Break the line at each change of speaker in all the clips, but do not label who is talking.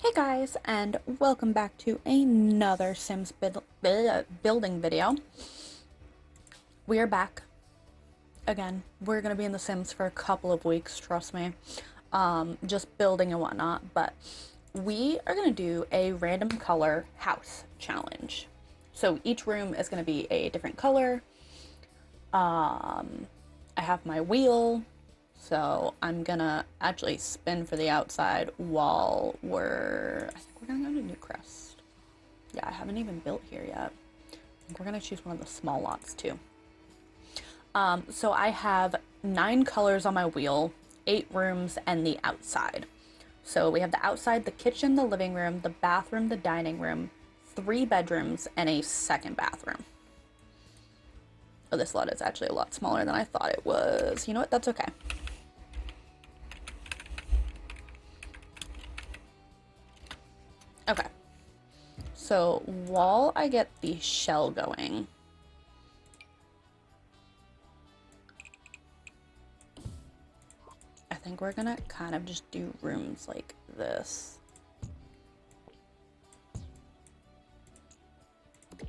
Hey guys, and welcome back to another building video. We are back again. We're gonna be in The Sims for a couple of weeks, trust me. Just building and whatnot, but we are gonna do a random color house challenge. So each room is gonna be a different color. I have my wheel, so I'm gonna actually spin for the outside while I think we're gonna go to Newcrest. Yeah, I haven't even built here yet. I think we're gonna choose one of the small lots too. So I have 9 colors on my wheel, 8 rooms, and the outside. So we have the outside, the kitchen, the living room, the bathroom, the dining room, 3 bedrooms, and a second bathroom. Oh, this lot is actually a lot smaller than I thought it was. You know what? That's okay. Okay. So while I get the shell going, I think we're gonna kind of just do rooms like this. Oh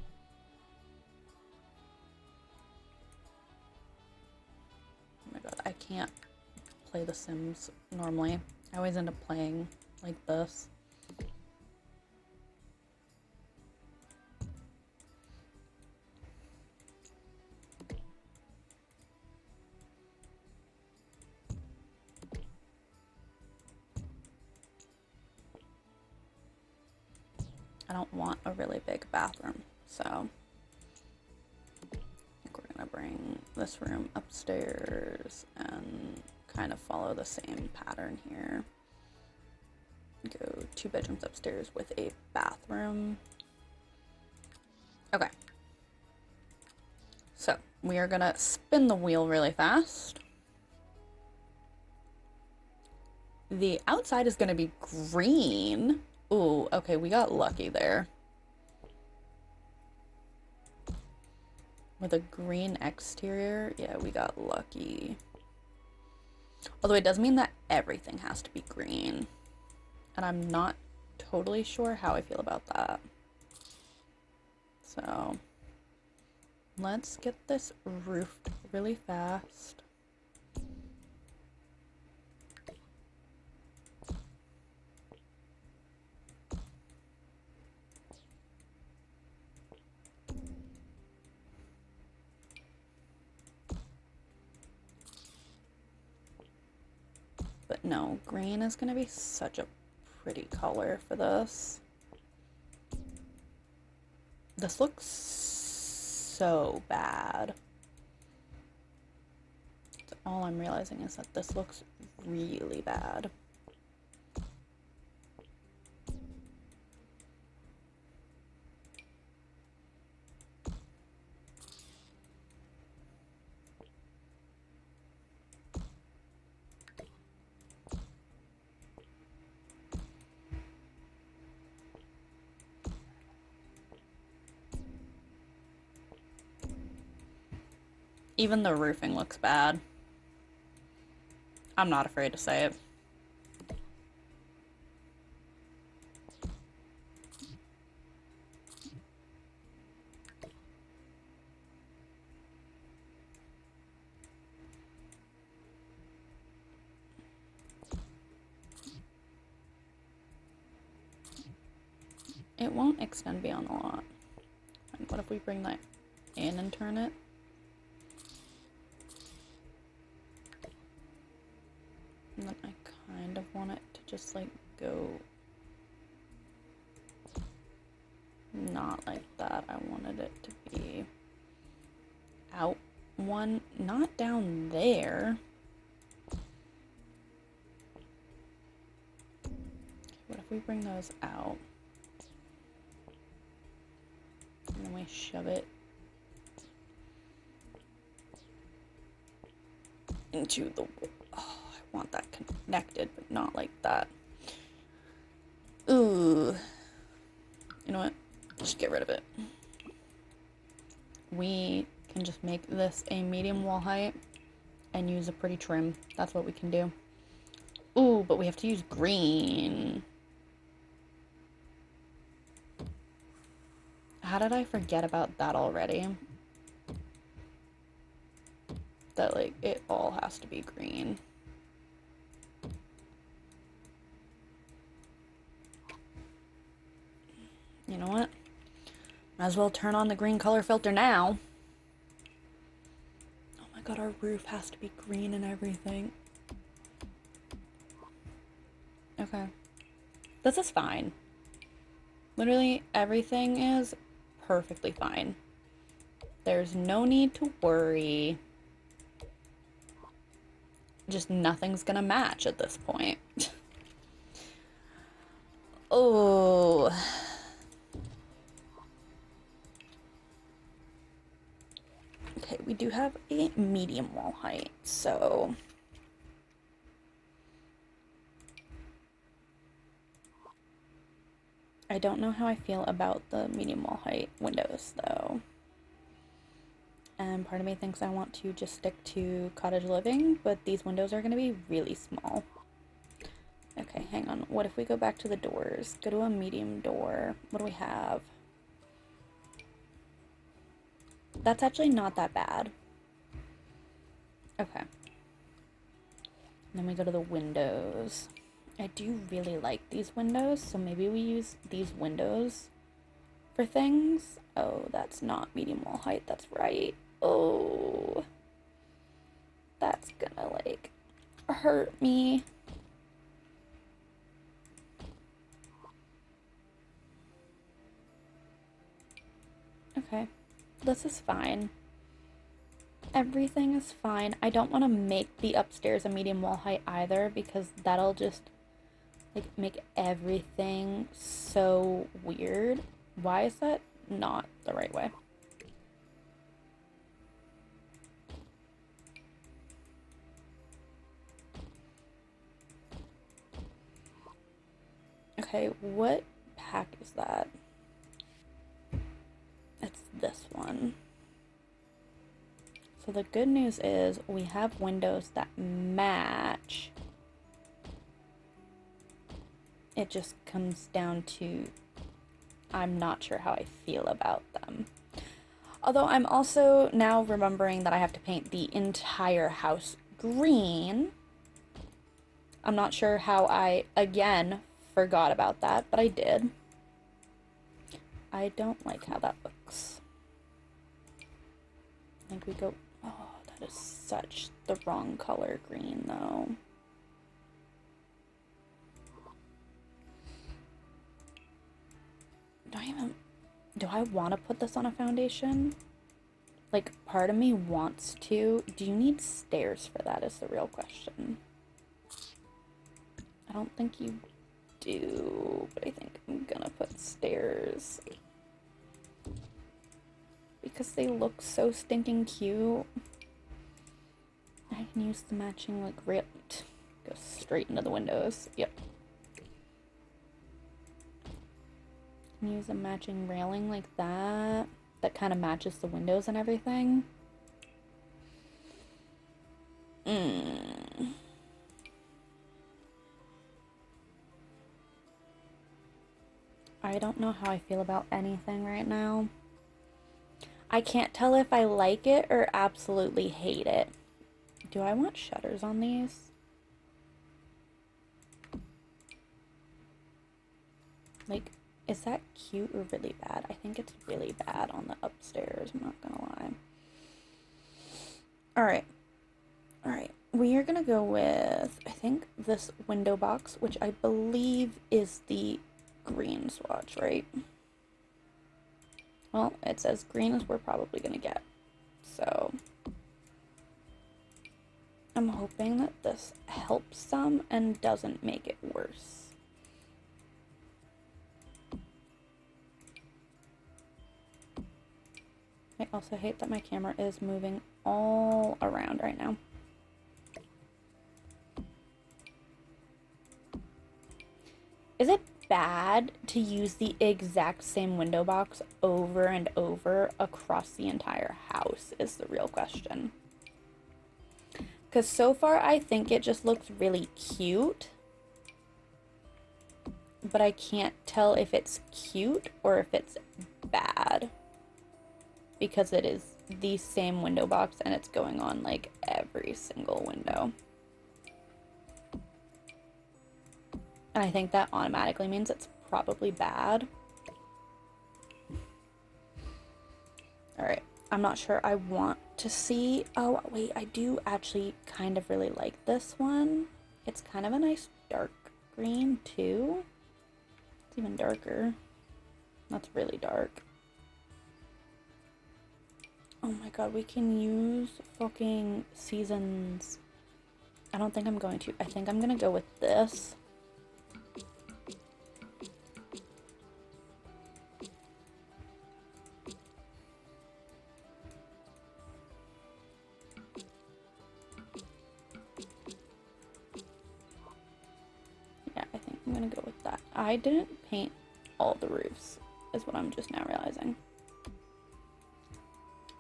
my god, I can't play The Sims normally. I always end up playing like this. I don't want a really big bathroom, so I think we're gonna bring this room upstairs and kind of follow the same pattern here. Go 2 bedrooms upstairs with a bathroom. Okay. So we are gonna spin the wheel really fast. The outside is gonna be green. Ooh, okay, we got lucky there. With a green exterior, yeah, we got lucky. Although it does mean that everything has to be green. And I'm not totally sure how I feel about that. So let's get this roofed really fast. But no, green is gonna be such a pretty color for this. This looks so bad. All I'm realizing is that this looks really bad. Even the roofing looks bad. I'm not afraid to say it. It won't extend beyond the lot. And what if we bring that in and turn it? And then I kind of want it to just like go not like that. I wanted it to be out one, not down there. What if we bring those out? And then we shove it into the... Oh, I want that connected, but not like that. Ooh. You know what? Just get rid of it. We can just make this a medium wall height and use a pretty trim. That's what we can do. Ooh, but we have to use green. how did I forget about that already? That, like, it all has to be green. You know what? Might as well turn on the green color filter now. Oh my god, our roof has to be green and everything. Okay. This is fine. Literally everything is perfectly fine. There's no need to worry. Just nothing's gonna match at this point. Oh. Okay, we do have a medium wall height, so I don't know how I feel about the medium wall height windows though. And part of me thinks I want to just stick to cottage living, but these windows are going to be really small. Okay, hang on. What if we go back to the doors? Go to a medium door. What do we have? That's actually not that bad. Okay. And then we go to the windows. I do really like these windows, so maybe we use these windows for things. Oh, that's not medium wall height. That's right. Oh. That's gonna, like, hurt me. Okay. This is fine. Everything is fine. I don't want to make the upstairs a medium wall height either because that'll just, like, make everything so weird. Why is that not the right way? Okay, what pack is that? It's this one. So the good news is we have windows that match. It just comes down to I'm not sure how I feel about them. Although I'm also now remembering that I have to paint the entire house green. I'm not sure how I, again, forgot about that, but I did. I don't like how that looks. I think we go... Oh, that is such the wrong color green, though. Do I want to put this on a foundation? Like, part of me wants to. Do you need stairs for that is the real question. I don't think you do, but I think I'm gonna put stairs. Because they look so stinking cute. I can use the matching, like, rail. Go straight into the windows. Yep. Use a matching railing like that. That kind of matches the windows and everything. I don't know how I feel about anything right now. I can't tell if I like it or absolutely hate it. Do I want shutters on these? Like, is that cute or really bad? I think it's really bad on the upstairs, I'm not gonna lie. Alright. Alright. We are gonna go with, I think, this window box, which I believe is the green swatch, right? Well, it says green is we're probably gonna get. So I'm hoping that this helps some and doesn't make it worse. I also hate that my camera is moving all around right now. Is it bad to use the exact same window box over and over across the entire house is the real question. Because so far I think it just looks really cute. but I can't tell if it's cute or if it's bad because it is the same window box and it's going on like every single window. And I think that automatically means it's probably bad. All right, I'm not sure I want to see. Oh, wait, I do actually kind of really like this one. It's kind of a nice dark green too. It's even darker. That's really dark. Oh my god, we can use fucking seasons. I don't think I'm going to. I think I'm gonna go with this. Yeah, I think I'm gonna go with that. I didn't paint all the roofs, is what I'm just now realizing.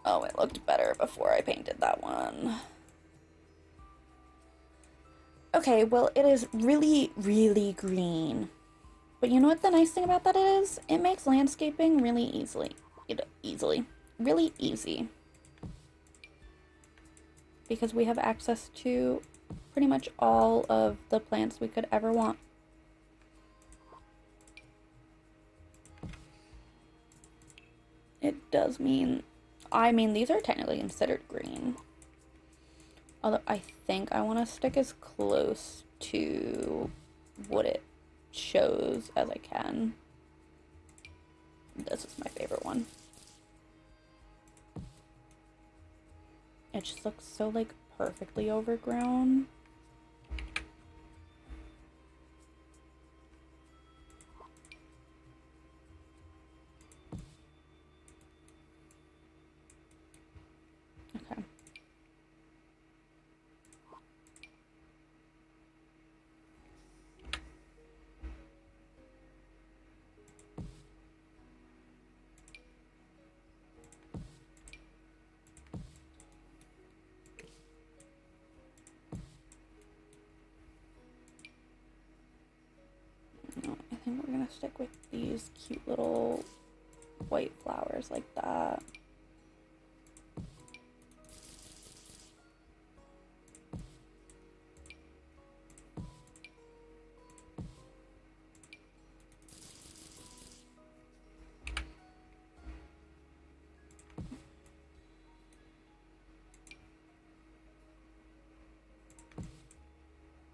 Oh, it looked better before I painted that one. Okay, well, it is really, really green. But you know what the nice thing about that is? It makes landscaping really really easy. Because we have access to pretty much all of the plants we could ever want. It does mean, I mean, these are technically considered green. Although I think I want to stick as close to what it shows as I can. This is my favorite one. It just looks so like perfectly overgrown. Okay. No, I think we're gonna stick with these cute little white flowers like that.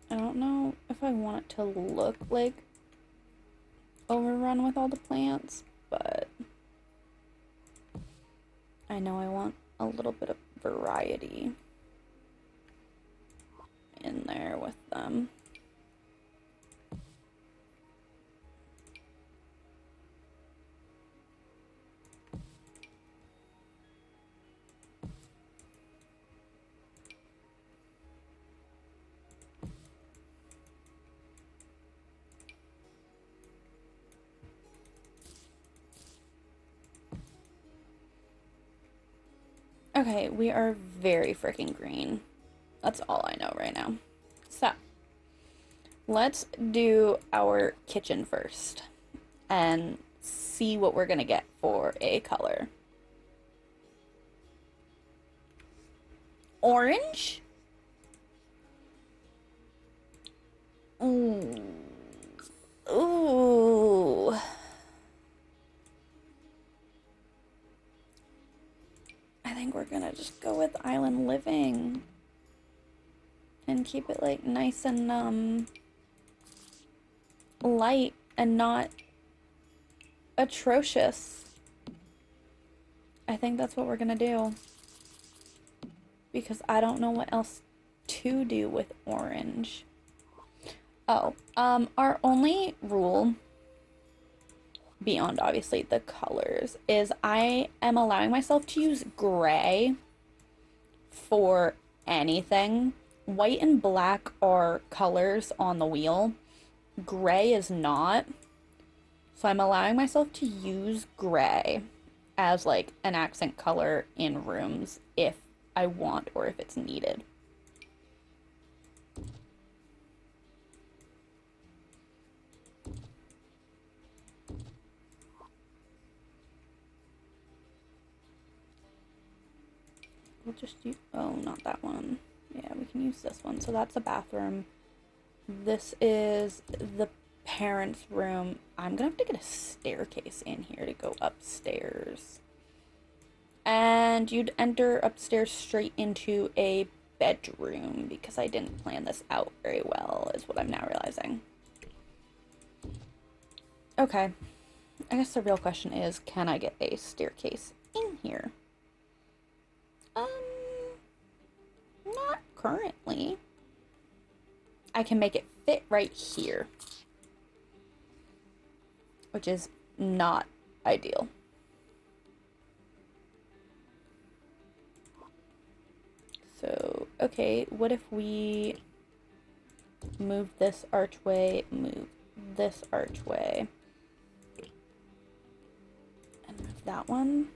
I don't know if I want it to look like overrun with all the plants, but I know I want a little bit of variety in there with them. Okay, we are very freaking green. That's all I know right now. So, let's do our kitchen first and see what we're gonna get for a color. Orange? Ooh. Ooh. I think we're gonna just go with Island Living and keep it like nice and light and not atrocious. I think that's what we're gonna do because I don't know what else to do with orange. Oh, our only rule beyond obviously the colors is I am allowing myself to use gray for anything. White and black are colors on the wheel. Gray is not. So I'm allowing myself to use gray as like an accent color in rooms if I want or if it's needed. we'll just use, oh, not that one. Yeah, we can use this one. So that's a bathroom. This is the parents' room. I'm gonna have to get a staircase in here to go upstairs. And you'd enter upstairs straight into a bedroom because I didn't plan this out very well, is what I'm now realizing. Okay. I guess the real question is, can I get a staircase in here? Not currently. I can make it fit right here, which is not ideal. So, okay, what if we move this archway, move this archway, and move that one?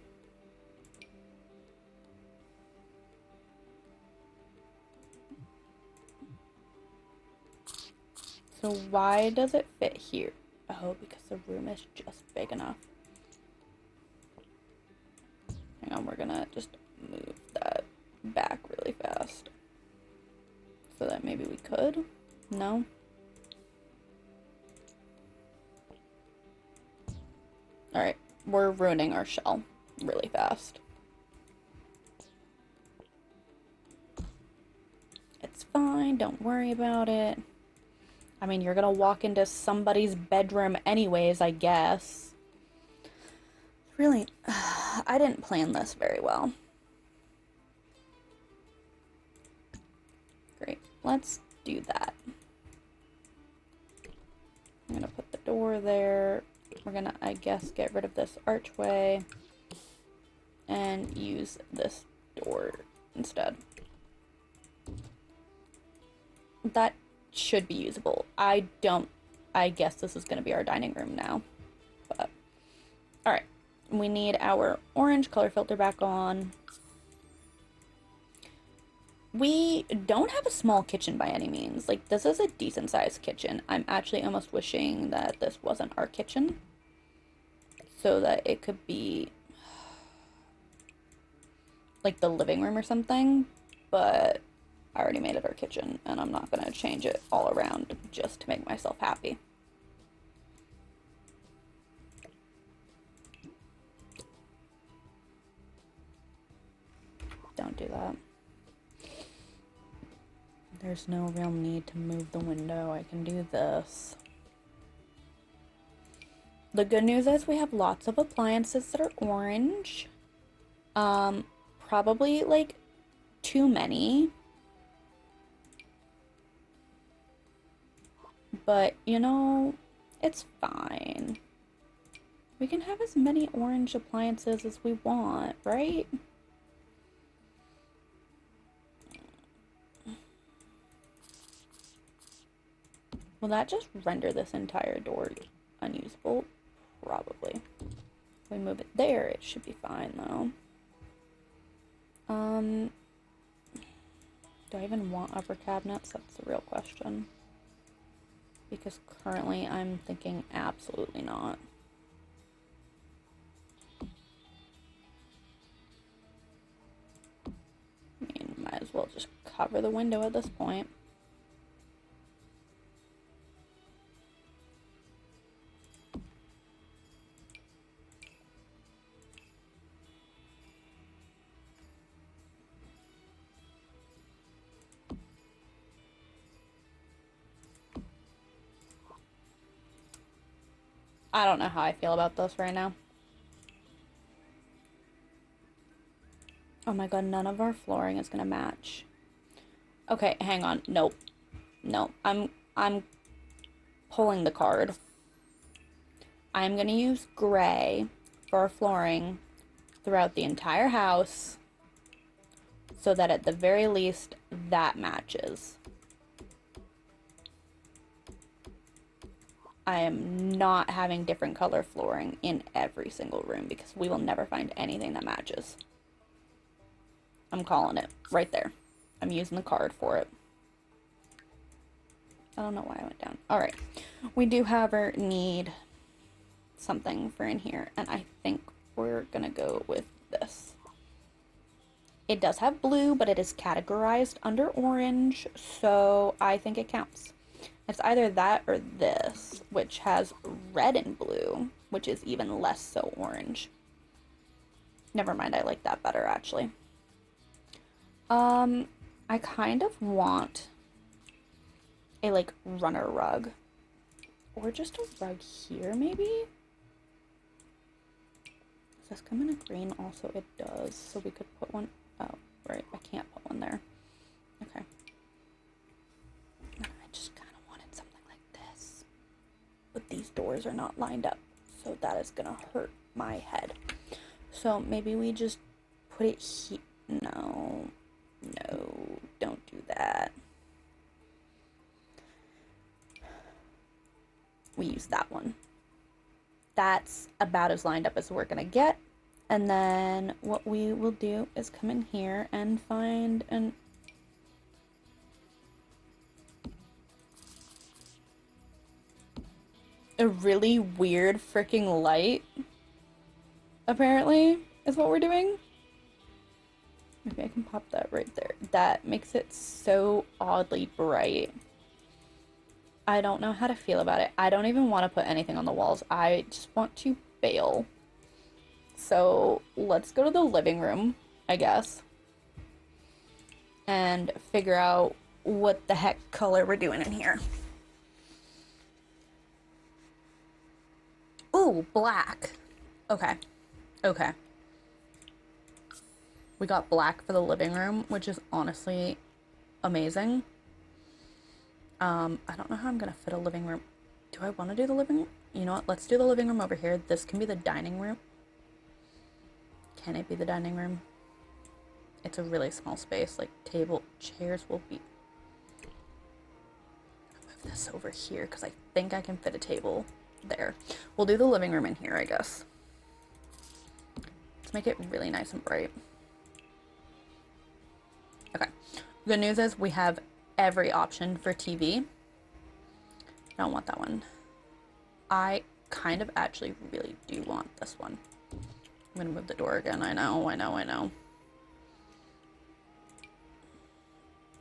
So why does it fit here? Oh, because the room is just big enough. Hang on, we're gonna just move that back really fast. So that maybe we could? No? Alright, we're ruining our shell really fast. It's fine, don't worry about it. I mean, you're gonna walk into somebody's bedroom anyways, I guess. Really, I didn't plan this very well. Great, let's do that. I'm gonna put the door there. We're gonna, I guess, get rid of this archway and use this door instead. That should be usable. I guess this is gonna be our dining room now. But, alright. We need our orange color filter back on. We don't have a small kitchen by any means. Like, this is a decent sized kitchen. I'm actually almost wishing that this wasn't our kitchen, so that it could be like the living room or something, but I already made it our kitchen, and I'm not gonna change it all around just to make myself happy. Don't do that. There's no real need to move the window. I can do this. The good news is we have lots of appliances that are orange. Probably like too many. But, you know, it's fine. We can have as many orange appliances as we want, right? Will that just render this entire door unusable? Probably. If we move it there, it should be fine, though. Do I even want upper cabinets? That's the real question. Because currently I'm thinking absolutely not. I mean, might as well just cover the window at this point. I don't know how I feel about this right now. Oh my god, none of our flooring is gonna match. Okay, hang on. Nope. No, I'm pulling the card. I'm gonna use gray for our flooring throughout the entire house so that at the very least that matches. I am not having different color flooring in every single room because we will never find anything that matches. I'm calling it right there. I'm using the card for it. I don't know why I went down. Alright. We do, however, need something for in here, and I think we're gonna go with this. It does have blue, but it is categorized under orange, so I think it counts. It's either that or this, which has red and blue, which is even less so orange. Never mind, I like that better actually. I kind of want a like runner rug. Or just a rug here, maybe? Does this come in a green? Also, it does. So we could put one. Oh, right. I can't put one there. Okay. I just kind of wanted something like this. But these doors are not lined up. So that is going to hurt my head. So maybe we just put it here. No. No. Don't do that. We use that one. That's about as lined up as we're gonna get. And then what we will do is come in here and find a really weird freaking light, apparently, is what we're doing. Maybe I can pop that right there. That makes it so oddly bright. I don't know how to feel about it. I don't even want to put anything on the walls. I just want to bail. So let's go to the living room, I guess, and figure out what the heck color we're doing in here. Ooh, black. Okay. Okay. We got black for the living room, which is honestly amazing. I don't know how I'm gonna fit a living room. Do I want to do the living room? You know what? Let's do the living room over here. This can be the dining room. Can it be the dining room? It's a really small space. Like table, chairs will be. I'll move this over here because I think I can fit a table there. We'll do the living room in here, I guess. Let's make it really nice and bright. Okay. Good news is we have every option for TV. I don't want that one. I kind of actually really do want this one. I'm gonna move the door again. I know.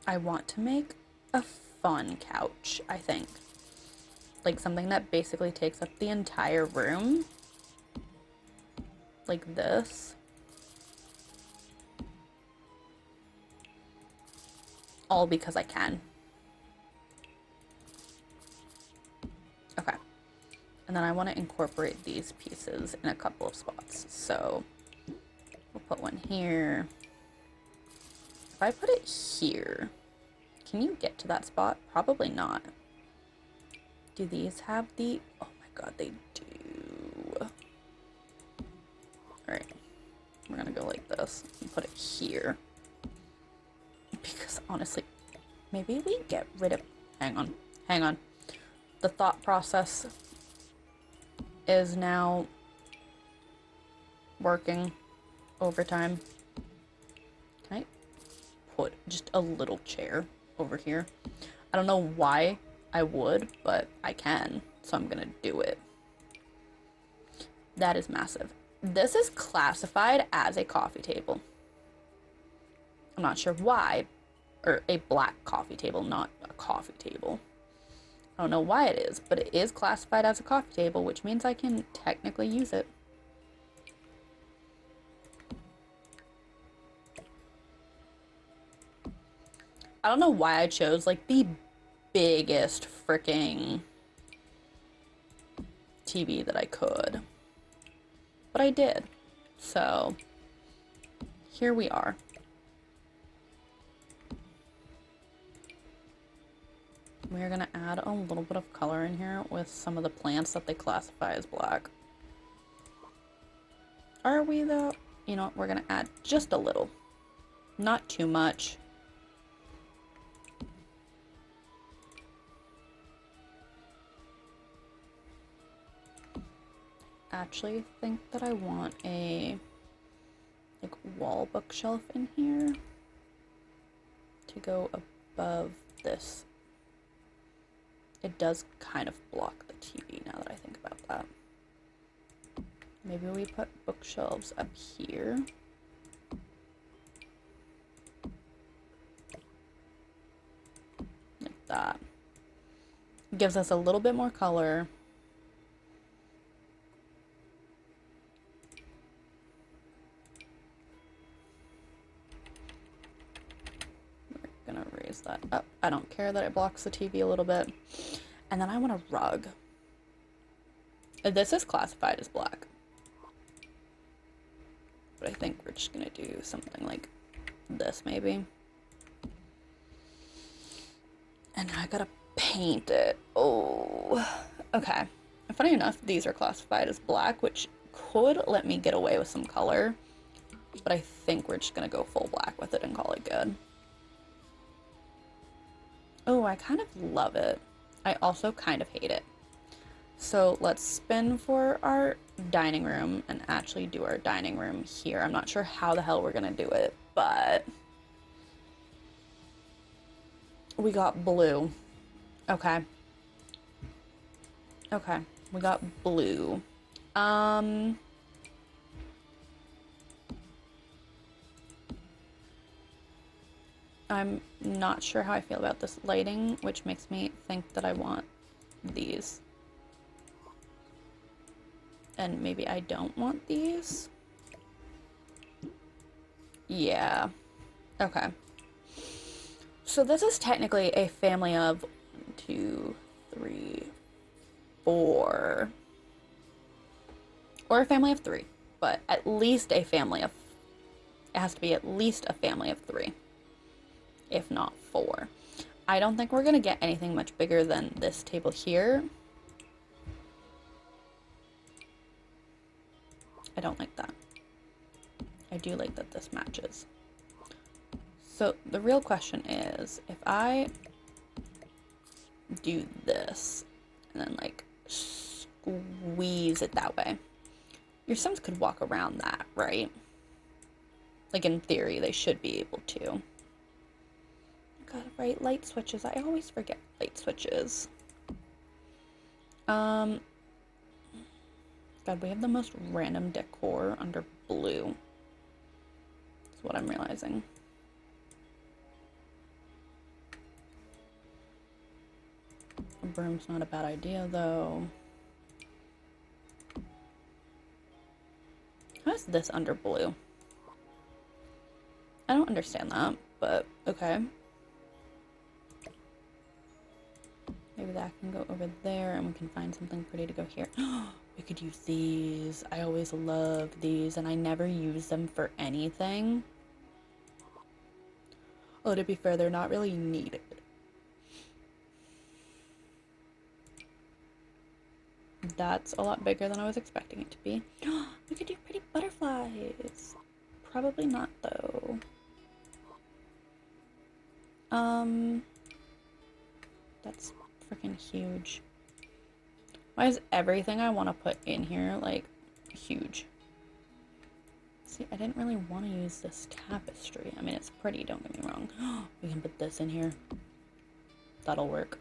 I want to make a fun couch, I think. Like something that basically takes up the entire room. Like this. All because I can. Okay. And then I want to incorporate these pieces in a couple of spots. So we'll put one here. If I put it here, can you get to that spot? Probably not. Do these have the... Oh my god, they do. Alright. We're gonna go like this and put it here. Because honestly, maybe we get rid of... Hang on. The thought process is now working overtime. Can I put just a little chair over here? I don't know why I would, but I can, so I'm gonna do it. That is massive. This is classified as a coffee table. I'm not sure why, or a black coffee table, not a coffee table. I don't know why it is, but it is classified as a coffee table, which means I can technically use it. I don't know why I chose like the biggest freaking TV that I could, but I did. So here we are. We're gonna add a little bit of color in here with some of the plants that they classify as black. Are we though? You know what, we're gonna add just a little. Not too much. Actually think that I want a like wall bookshelf in here to go above this. It does kind of block the TV now that I think about that. Maybe we put bookshelves up here. Gives us a little bit more color. We're gonna raise that up. I don't care that it blocks the TV a little bit. And then I want a rug. This is classified as black. But I think we're just gonna do something like this maybe. And now I gotta paint it. Oh, okay. Funny enough, these are classified as black, which could let me get away with some color. But I think we're just gonna go full black with it and call it good. Oh, I kind of love it. I also kind of hate it. So let's spin for our dining room and actually do our dining room here. I'm not sure how the hell we're gonna do it, but we got blue. Okay. Okay, we got blue. I'm not sure how I feel about this lighting, which makes me think that I want these. And maybe I don't want these. Yeah. Okay. So this is technically a family of 1, 2, 3, 4. Or a family of 3. But at least a family of... It has to be at least a family of 3. If not 4. I don't think we're going to get anything much bigger than this table here. I don't like that. I do like that this matches. So the real question is, if I do this and then like squeeze it that way, your Sims could walk around that, right? Like in theory, they should be able to. God, right, light switches. I always forget light switches. God, we have the most random decor under blue. That's what I'm realizing. A broom's not a bad idea, though. How is this under blue? I don't understand that, but okay. Maybe that can go over there and we can find something pretty to go here. We could use these. I always love these and I never use them for anything. Oh, to be fair, they're not really needed. That's a lot bigger than I was expecting it to be. We could do pretty butterflies. Probably not, though. That's freaking huge. Why is everything I want to put in here, like, huge? See, I didn't really want to use this tapestry. I mean, it's pretty, don't get me wrong. We can put this in here. That'll work.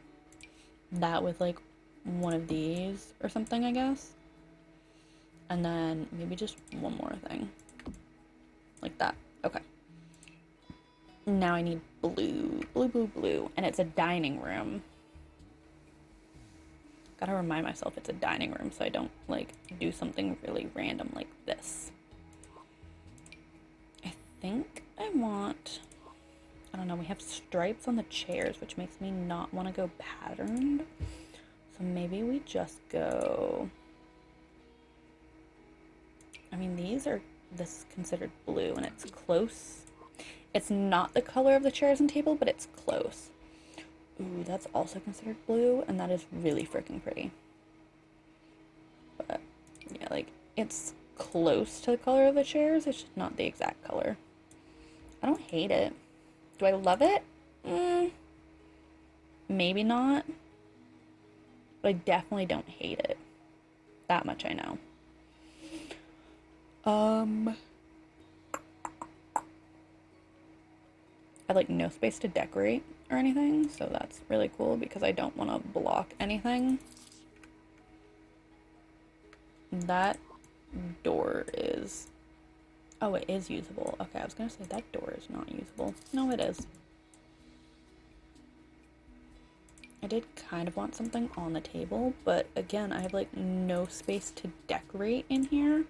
That with, like, one of these or something, I guess. And then maybe just one more thing. Like that. Okay. Now I need blue. Blue, blue, blue. And it's a dining room. Gotta remind myself it's a dining room so I don't, like, do something really random like this. I think I want... I don't know, we have stripes on the chairs, which makes me not want to go patterned. So maybe we just go... I mean, this is considered blue, and it's close. It's not the color of the chairs and table, but it's close. Ooh, that's also considered blue, and that is really freaking pretty. But, yeah, like, it's close to the color of the chairs, it's just not the exact color. I don't hate it. Do I love it? Maybe not. But I definitely don't hate it. That much I know. I have, like, no space to decorate or anything, so that's really cool because I don't want to block anything. That door is... Oh, it is usable. Okay, I was gonna say that door is not usable. No, it is. I did kind of want something on the table, but again, I have like no space to decorate in here. And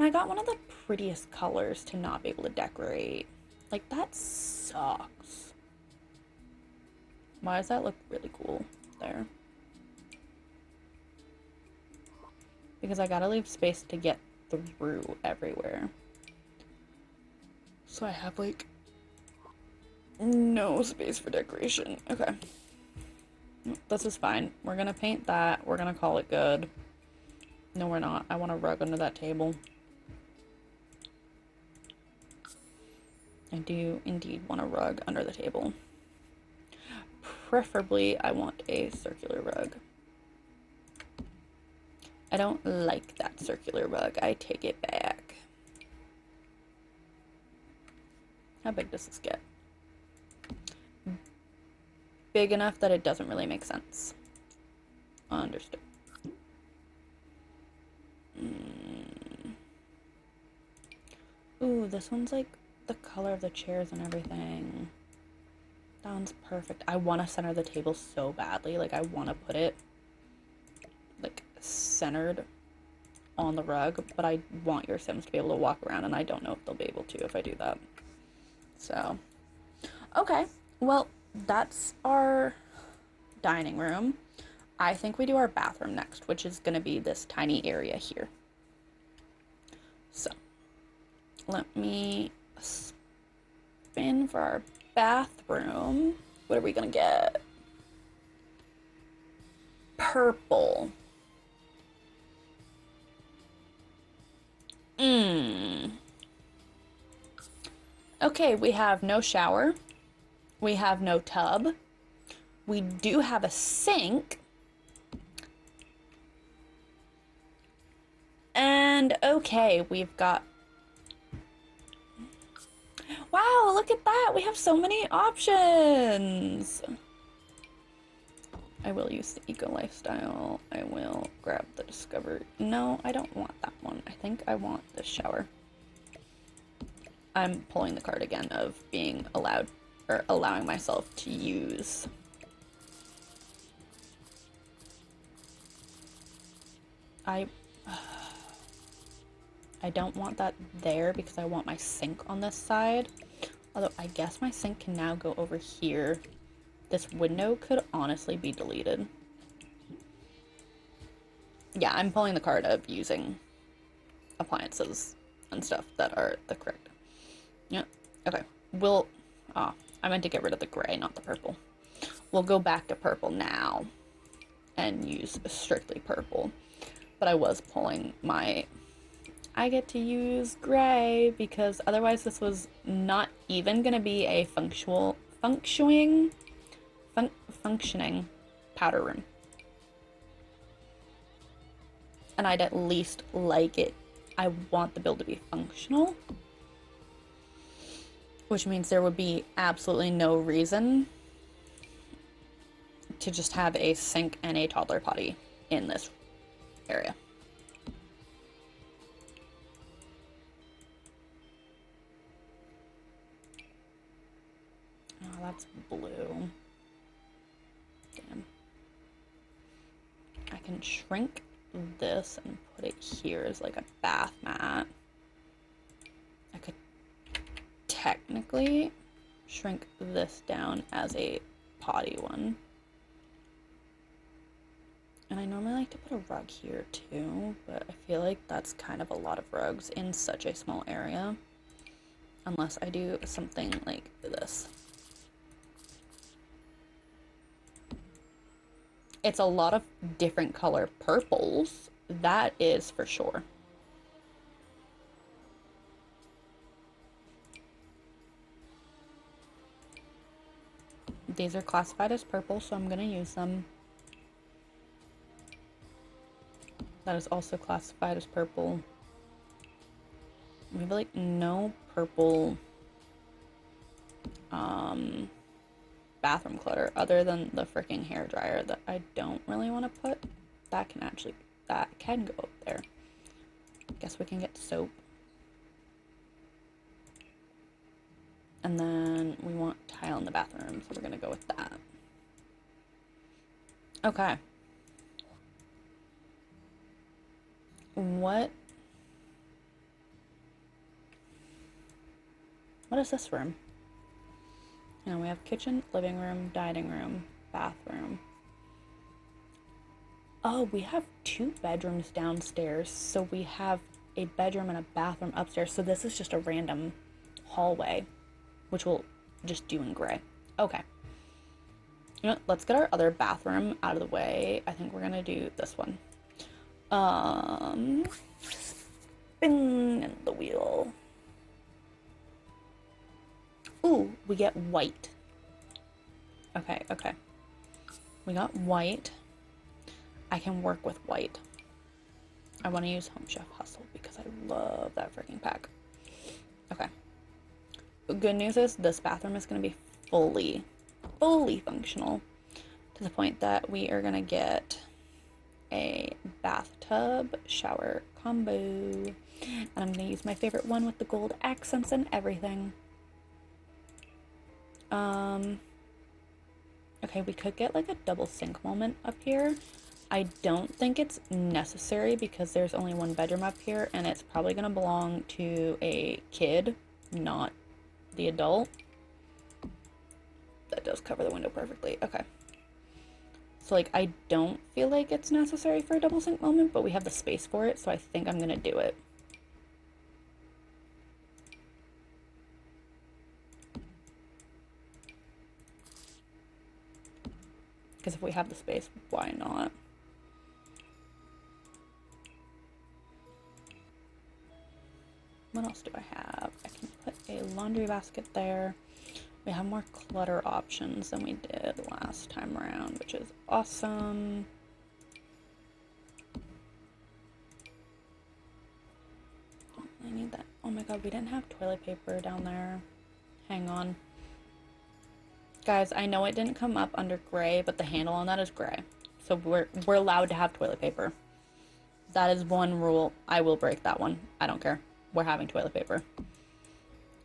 I got one of the prettiest colors to not be able to decorate. Like, that sucks. Why does that look really cool there? Because I gotta leave space to get through everywhere. So I have like no space for decoration. Okay. This is fine. We're gonna paint that. We're gonna call it good. No, we're not. I want a rug under that table. I do indeed want a rug under the table. Preferably, I want a circular rug. I don't like that circular rug. I take it back. How big does this get? Big enough that it doesn't really make sense. Understood. Ooh, this one's like the color of the chairs and everything. That one's perfect. I want to center the table so badly. Like, I want to put it like centered on the rug, but I want your Sims to be able to walk around, and I don't know if they'll be able to if I do that. So, okay. Well, that's our dining room. I think we do our bathroom next, which is going to be this tiny area here. So, let me spin for our bathroom. What are we going to get? Purple. Okay, we have no shower. We have no tub. We do have a sink. And okay, we've got... Wow, look at that! We have so many options! I will use the eco lifestyle. I will grab the discover. No, I don't want that one. I think I want the shower. I'm pulling the card again of being allowed, or allowing myself to use. I don't want that there because I want my sink on this side. Although I guess my sink can now go over here. This window could honestly be deleted. Yeah, I'm pulling the card of using appliances and stuff that are the correct. Yeah, okay. I meant to get rid of the gray, not the purple. We'll go back to purple now and use strictly purple. But I was pulling my... I get to use gray because otherwise this was not even gonna be a functioning powder room. And I'd at least like it. I want the build to be functional, which means there would be absolutely no reason to just have a sink and a toddler potty in this area. Oh, that's blue. Damn. I can shrink this and put it here as like a bath mat. I could technically shrink this down as a potty one. And I normally like to put a rug here too, but I feel like that's kind of a lot of rugs in such a small area. Unless I do something like this. It's a lot of different color purples, that is for sure. These are classified as purple, so I'm gonna use them. That is also classified as purple. We have like no purple bathroom clutter other than the freaking hair dryer that I don't really want to put. That can go up there. Guess we can get soap. And then we want tile in the bathroom, so we're gonna go with that. Okay. What? What is this room? You know, we have kitchen, living room, dining room, bathroom. Oh, we have two bedrooms downstairs. So we have a bedroom and a bathroom upstairs. So this is just a random hallway, which we'll just do in gray. Okay. You know, let's get our other bathroom out of the way. I think we're gonna do this one. Spin the wheel. Ooh, we get white. Okay, okay. We got white. I can work with white. I want to use Home Chef Hustle because I love that freaking pack. Okay. Good news is this bathroom is going to be fully functional to the point that we are going to get a bathtub shower combo. And I'm going to use my favorite one with the gold accents and everything. Okay, we could get like a double sink moment up here. I don't think it's necessary because there's only one bedroom up here and it's probably gonna belong to a kid, not the adult. That does cover the window perfectly. Okay. So like I don't feel like it's necessary for a double sink moment, but we have the space for it, so I think I'm gonna do it. Because if we have the space, why not? What else do I have? I can put a laundry basket there. We have more clutter options than we did last time around, which is awesome. I need that. Oh my god, we didn't have toilet paper down there. Hang on. Guys, I know it didn't come up under gray, but the handle on that is gray. So we're allowed to have toilet paper. That is one rule. I will break that one. I don't care. We're having toilet paper.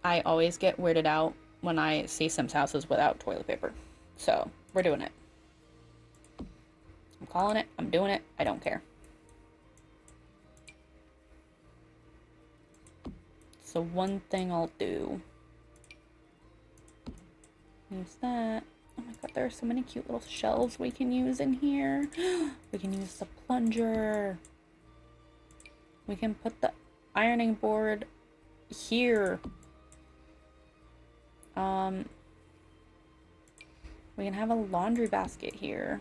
I always get weirded out when I see Sims houses without toilet paper. So, we're doing it. I'm calling it. I'm doing it. I don't care. So one thing I'll do. Use that. Oh my god, there are so many cute little shelves we can use in here. We can use the plunger. We can put the ironing board here. We can have a laundry basket here.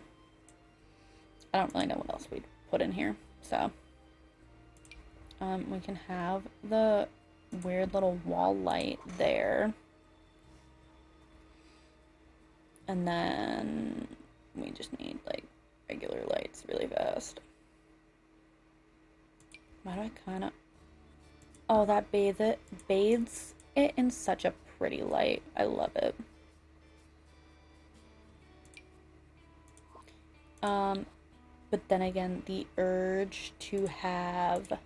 I don't really know what else we'd put in here, so. We can have the weird little wall light there. And then we just need like regular lights really fast. Why do I kind of... Oh, that bathes it in such a pretty light. I love it. But then again, the urge to have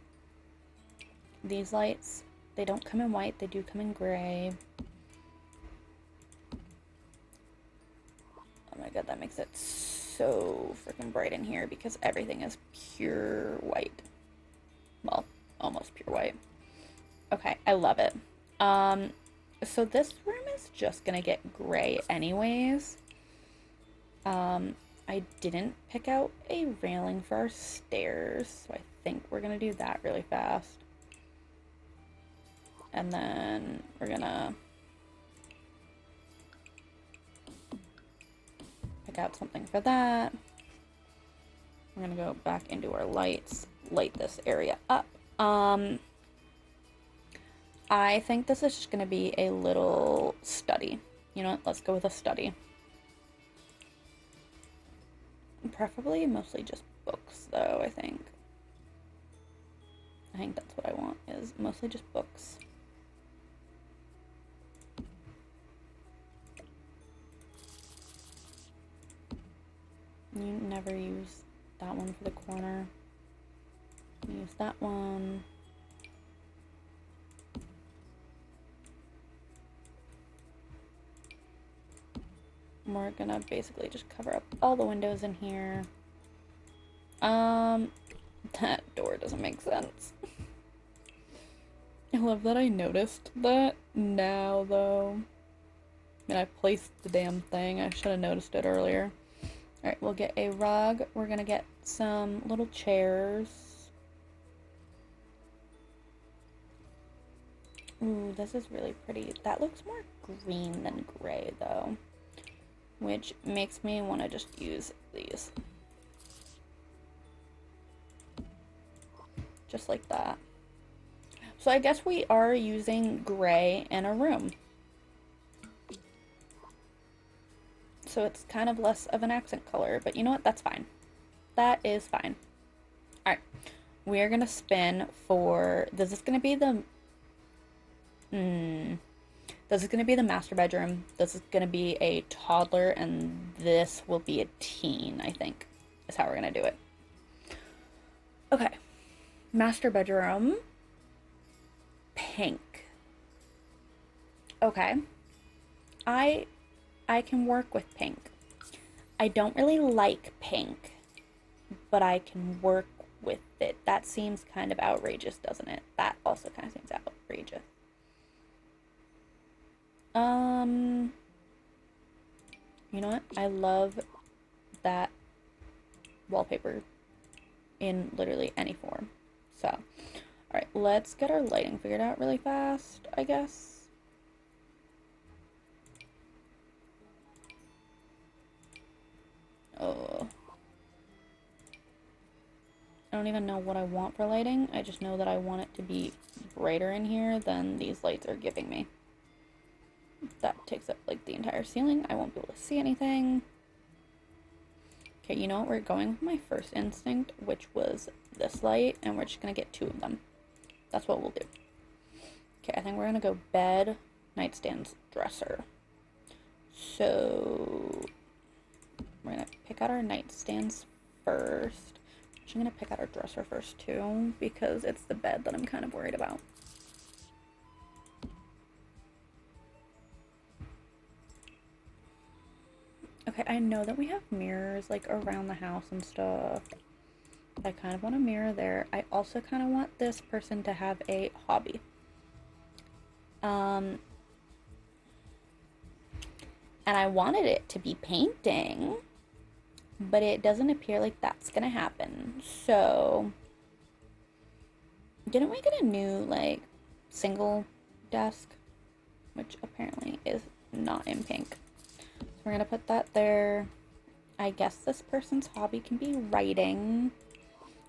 these lights, they don't come in white, they do come in gray. Oh my god, that makes it so freaking bright in here because everything is pure white. Well, almost pure white. Okay, I love it. So this room is just gonna get gray anyways. I didn't pick out a railing for our stairs, so I think we're gonna do that really fast. And then we're gonna pick out something for that. We're gonna go back into our lights, light this area up. I think this is just gonna be a little study. You know what? Let's go with a study. Preferably mostly just books, though, I think. I think that's what I want, is mostly just books. You never use that one for the corner. Use that one. we're gonna basically just cover up all the windows in here. That door doesn't make sense. I love that I noticed that now, though. I mean, I placed the damn thing. I should have noticed it earlier. Alright, we'll get a rug. We're gonna get some little chairs. Ooh, this is really pretty. That looks more green than gray, though. Which makes me want to just use these. Just like that. So I guess we are using gray in a room. So it's kind of less of an accent color, but you know what? That's fine. That is fine. Alright. We are going to spin for... This is going to be the... This is going to be the master bedroom. This is going to be a toddler, and this will be a teen, I think, is how we're going to do it. Okay. Master bedroom. Pink. Okay. I can work with pink. I don't really like pink, but I can work with it. That seems kind of outrageous, doesn't it? That also kind of seems outrageous. You know what? I love that wallpaper in literally any form. So, alright, let's get our lighting figured out really fast, I guess. Oh. I don't even know what I want for lighting. I just know that I want it to be brighter in here than these lights are giving me. That takes up like the entire ceiling. I won't be able to see anything. Okay, you know what? We're going with my first instinct, which was this light, and we're just gonna get 2 of them. That's what we'll do. Okay, I think we're gonna go bed, nightstands, dresser. So we're gonna pick out our nightstands first. I'm actually gonna pick out our dresser first too, because it's the bed that I'm kind of worried about. Okay, I know that we have mirrors like around the house and stuff. I kind of want a mirror there. I also kind of want this person to have a hobby. And I wanted it to be painting, but it doesn't appear like that's gonna happen. So, didn't we get a new, like, single desk? Which apparently is not in pink. So we're gonna put that there. I guess this person's hobby can be writing.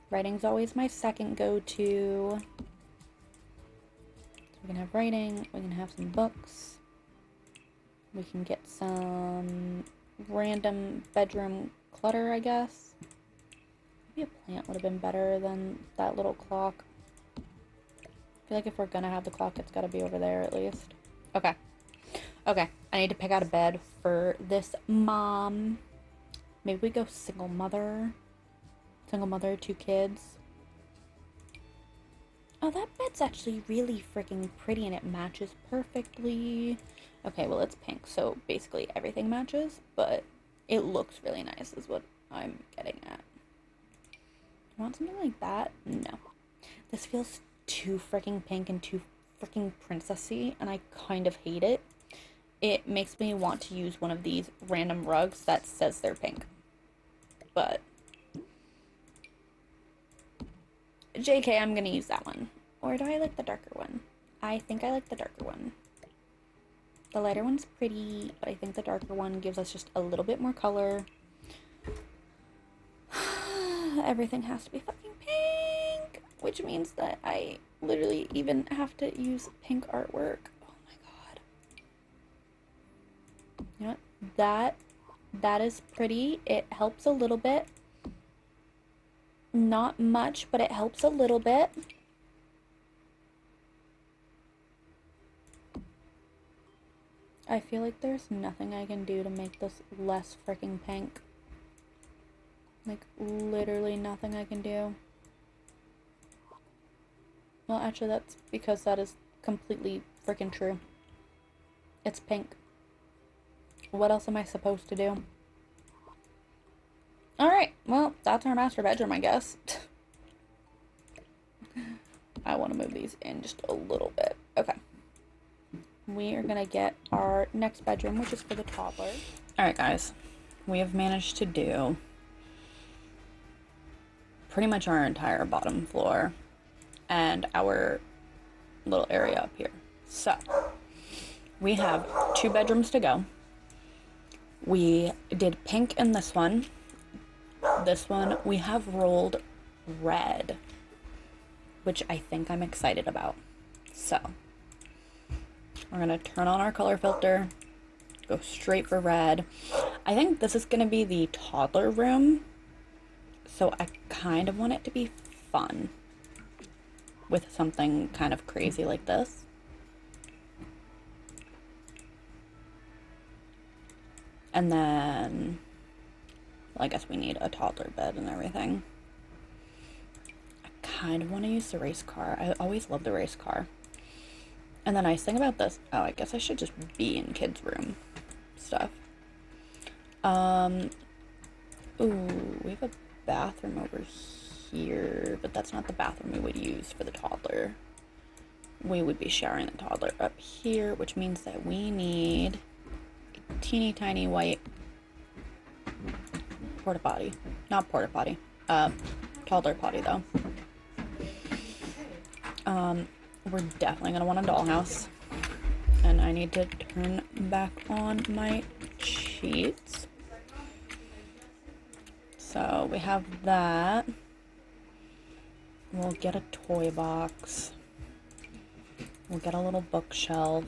Writing's always my second go-to. So we can have writing, we can have some books. We can get some random bedroom clutter, I guess. Maybe a plant would have been better than that little clock. I feel like if we're gonna have the clock, it's gotta be over there at least. Okay. Okay, I need to pick out a bed for this mom. Maybe we go single mother. Single mother, 2 kids. Oh, that bed's actually really freaking pretty and it matches perfectly. Okay, well, it's pink, so basically everything matches, but it looks really nice is what I'm getting at. You want something like that? No. This feels too freaking pink and too freaking princessy, and I kind of hate it. It makes me want to use one of these random rugs that says they're pink. But JK, I'm gonna use that one. Or do I like the darker one? I think I like the darker one. The lighter one's pretty, but I think the darker one gives us just a little bit more color. Everything has to be fucking pink, which means that I literally even have to use pink artwork. Oh my god. You know what? That is pretty. It helps a little bit. Not much, but it helps a little bit. I feel like there's nothing I can do to make this less freaking pink. Like, literally nothing I can do. Well, actually, that's because that is completely freaking true. It's pink. What else am I supposed to do? Alright, well, that's our master bedroom, I guess. I want to move these in just a little bit. Okay. We are going to get our next bedroom, which is for the toddler. Alright, guys. We have managed to do pretty much our entire bottom floor and our little area up here. So, we have 2 bedrooms to go. We did pink in this one. This one we have rolled red, which I think I'm excited about. So, we're gonna turn on our color filter, go straight for red. I think this is gonna be the toddler room, so I kind of want it to be fun with something kind of crazy like this. And then, well, I guess we need a toddler bed and everything. I kind of want to use the race car. I always love the race car. And the nice thing about this, oh, I guess I should just be in kids' room stuff. Ooh, we have a bathroom over here, but that's not the bathroom we would use for the toddler. We would be showering the toddler up here, which means that we need a teeny tiny white porta potty. Not porta potty. Toddler potty though. We're definitely gonna want a dollhouse. And I need to turn back on my sheets. So we have that. We'll get a toy box. We'll get a little bookshelf.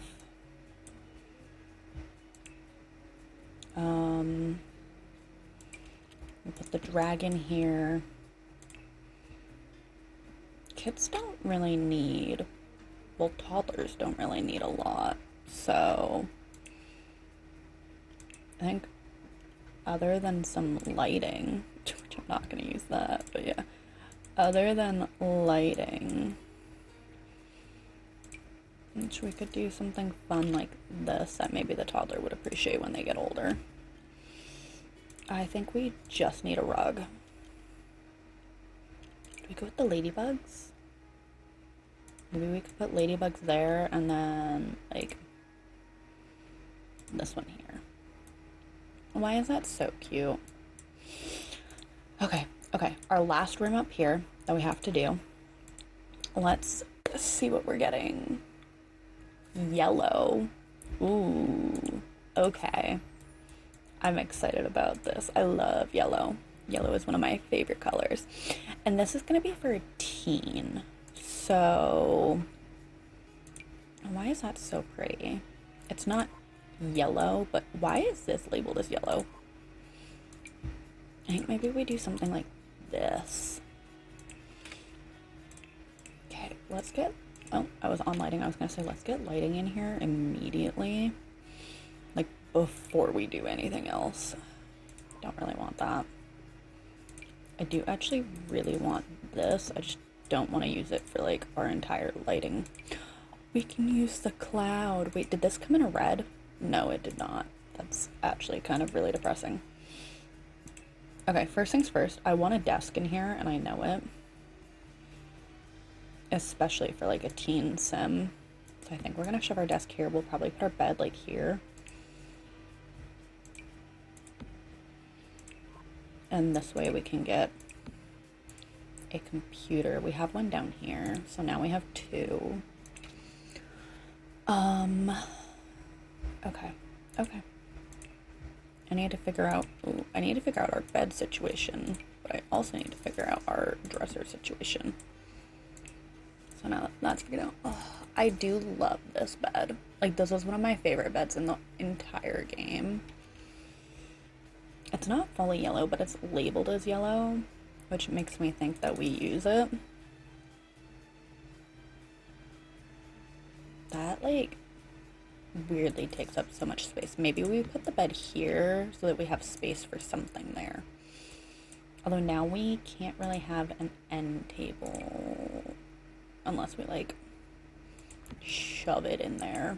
We'll put the dragon here. Kids don't really need, well, toddlers don't really need a lot. So I think other than some lighting, which I'm not going to use that, but yeah. Other than lighting, which we could do something fun like this that maybe the toddler would appreciate when they get older. I think we just need a rug. Do we go with the ladybugs? Maybe we could put ladybugs there and then, like, this one here. Why is that so cute? Okay, our last room up here that we have to do. Let's see what we're getting. Yellow. Ooh, okay. I'm excited about this. I love yellow. Yellow is one of my favorite colors. And this is gonna be for a teen. So, why is that so pretty? It's not yellow, but why is this labeled as yellow? I think maybe we do something like this. Okay, let's get, oh, I was on lighting. I was gonna say, let's get lighting in here immediately. Like, before we do anything else. Don't really want that. I do actually really want this. I just don't want to use it for, like, our entire lighting. We can use the cloud. Wait, did this come in a red? No, it did not. That's actually kind of really depressing. Okay, first things first, I want a desk in here, and I know it. Especially for, like, a teen sim. So I think we're gonna shove our desk here. We'll probably put our bed, like, here. And this way we can get a computer. We have one down here, so now we have 2. Okay. I need to figure out our bed situation, but I also need to figure out our dresser situation. So now that's figured out. Oh, I do love this bed. Like, this is one of my favorite beds in the entire game. It's not fully yellow, but it's labeled as yellow, which makes me think that we use it. That, like, weirdly takes up so much space. Maybe we put the bed here so that we have space for something there. Although now we can't really have an end table unless we, like, shove it in there.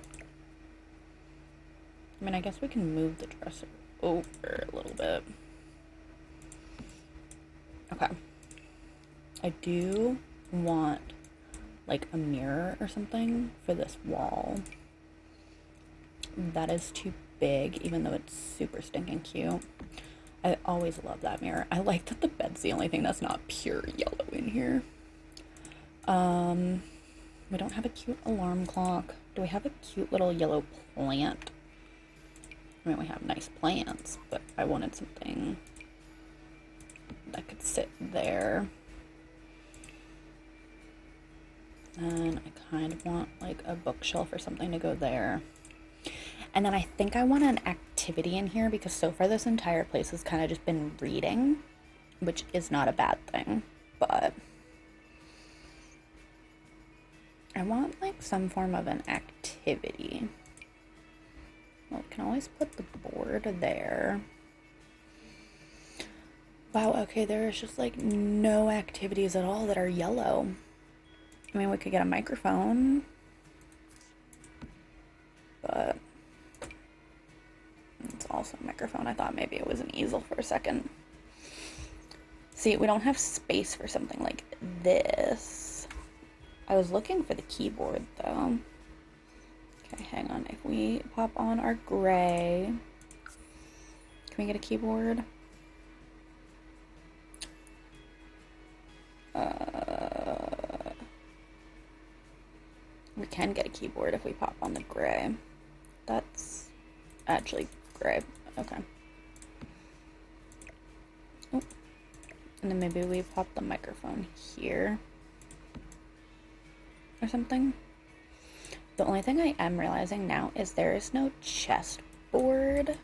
I mean, I guess we can move the dresser over a little bit. Okay. I do want like a mirror or something for this wall. That is too big, even though it's super stinking cute. I always love that mirror. I like that the bed's the only thing that's not pure yellow in here. We don't have a cute alarm clock. Do we have a cute little yellow plant? I mean, we have nice plants, but I wanted something that could sit there. And I kind of want like a bookshelf or something to go there. And then I think I want an activity in here because so far this entire place has kind of just been reading, which is not a bad thing, but I want like some form of an activity. Well, we can always put the board there. Wow, okay, there's just like no activities at all that are yellow. I mean, we could get a microphone, but it's also a microphone. I thought maybe it was an easel for a second. See, we don't have space for something like this. I was looking for the keyboard though. Okay, hang on. If we pop on our gray, can we get a keyboard? We can get a keyboard if we pop on the gray. That's actually gray. Okay. Oh. And then maybe we pop the microphone here or something. The only thing I am realizing now is there is no chessboard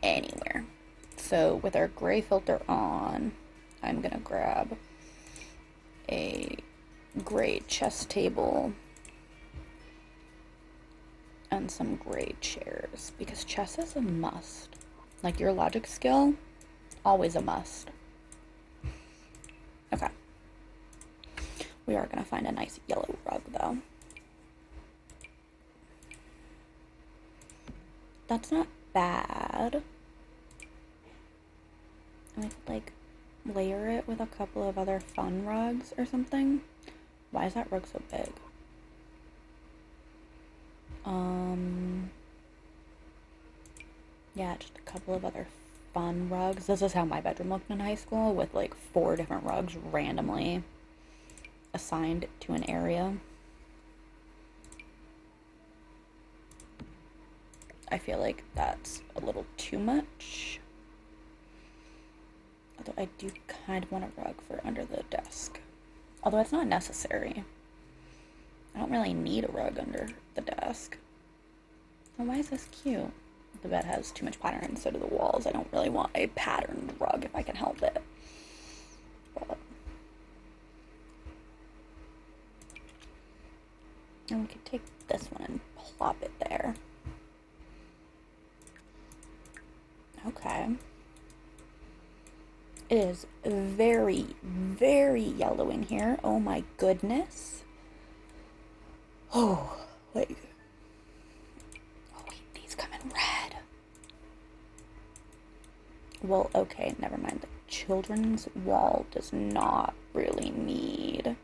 anywhere. So with our gray filter on, I'm gonna grab a gray chess table and some gray chairs because chess is a must. Like your logic skill, always a must. Okay. We are gonna find a nice yellow rug though. That's not bad. And we could like layer it with a couple of other fun rugs or something. Why is that rug so big? Yeah, just a couple of other fun rugs. This is how my bedroom looked in high school, with like 4 different rugs randomly assigned to an area. I feel like that's a little too much. Although I do kind of want a rug for under the desk. Although it's not necessary. I don't really need a rug under the desk. Oh, why is this cute? The bed has too much pattern, and so do the walls. I don't really want a patterned rug if I can help it. But... and we could take this one and plop it there. Okay. It is very, very yellow in here. Oh my goodness. Oh, like... oh wait, these come in red. Well, okay, never mind. The children's wall does not really need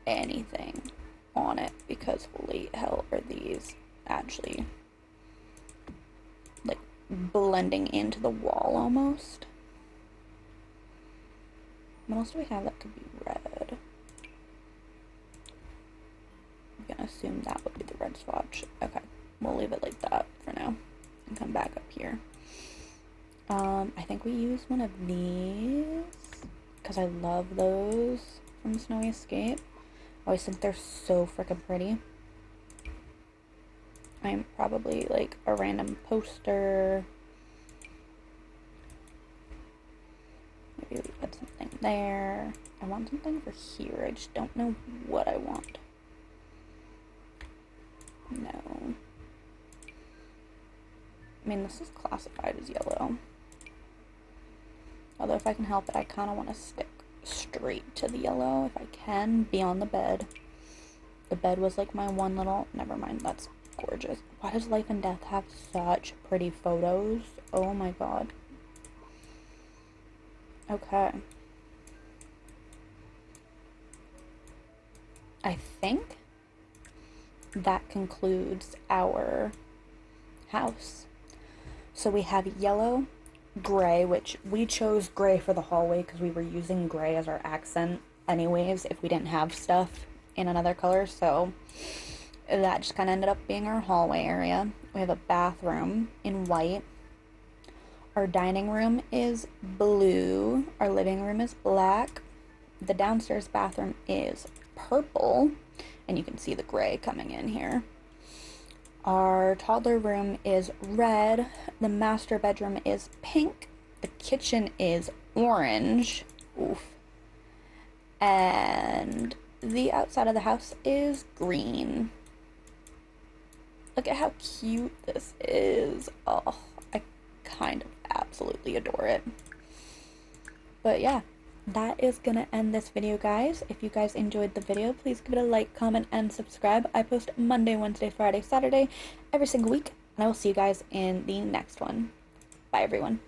anything on it because holy hell are these actually like blending into the wall almost. What else do we have that could be red? I'm gonna assume that would be the red swatch. Okay, we'll leave it like that for now and come back up here. I think we use one of these because I love those from Snowy Escape. I always think they're so freaking pretty. I'm probably like a random poster. Maybe we put something there. I want something for here. I just don't know what I want. No. I mean, this is classified as yellow. Although if I can help it, I kind of want to stick straight to the yellow if I can, be on the bed. The bed was like my one little... never mind, that's gorgeous. Why does Life and Death have such pretty photos? Oh my god. Okay. I think that concludes our house. So we have yellow, gray, which we chose gray for the hallway because we were using gray as our accent anyways if we didn't have stuff in another color, so that just kind of ended up being our hallway area. We have a bathroom in white. Our dining room is blue. Our living room is black. The downstairs bathroom is purple, and you can see the gray coming in here. Our toddler room is red. The master bedroom is pink. The kitchen is orange. Oof. And the outside of the house is green. Look at how cute this is. Oh, I kind of absolutely adore it. But yeah, that is gonna end this video, guys. If you guys enjoyed the video, please give it a like, comment, and subscribe. I post Monday, Wednesday, Friday, Saturday every single week, and I will see you guys in the next one. Bye, everyone.